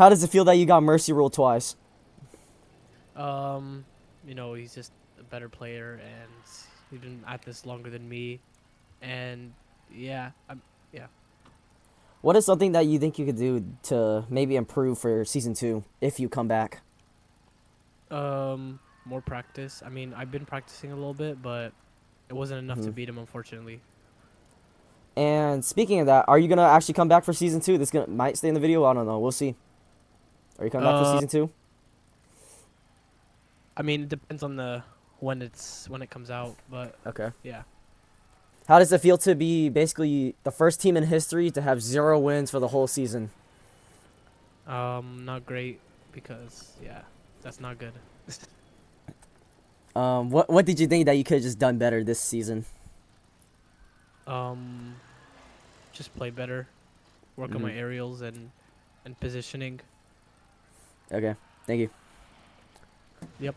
How does it feel that you got mercy ruled twice? Um, he's just a better player, and he's been at this longer than me, and yeah, yeah. What is something that you think you could do to maybe improve for season 2 if you come back? More practice. I mean, I've been practicing a little bit, but it wasn't enough to Hmm. beat him, unfortunately. And speaking of that, are you gonna actually come back for season 2? This gonna might stay in the video. I don't know. We'll see. Are you coming back for Uh, season 2? I mean, it depends on the when it comes out, but Okay. yeah. How does it feel to be basically the first team in history to have 0 wins for the whole season? Not great because yeah, that's not good. What did you think that you could have just done better this season? um, just play better, work on Hmm. my aerials and positioning. Okay. Thank you. Yep.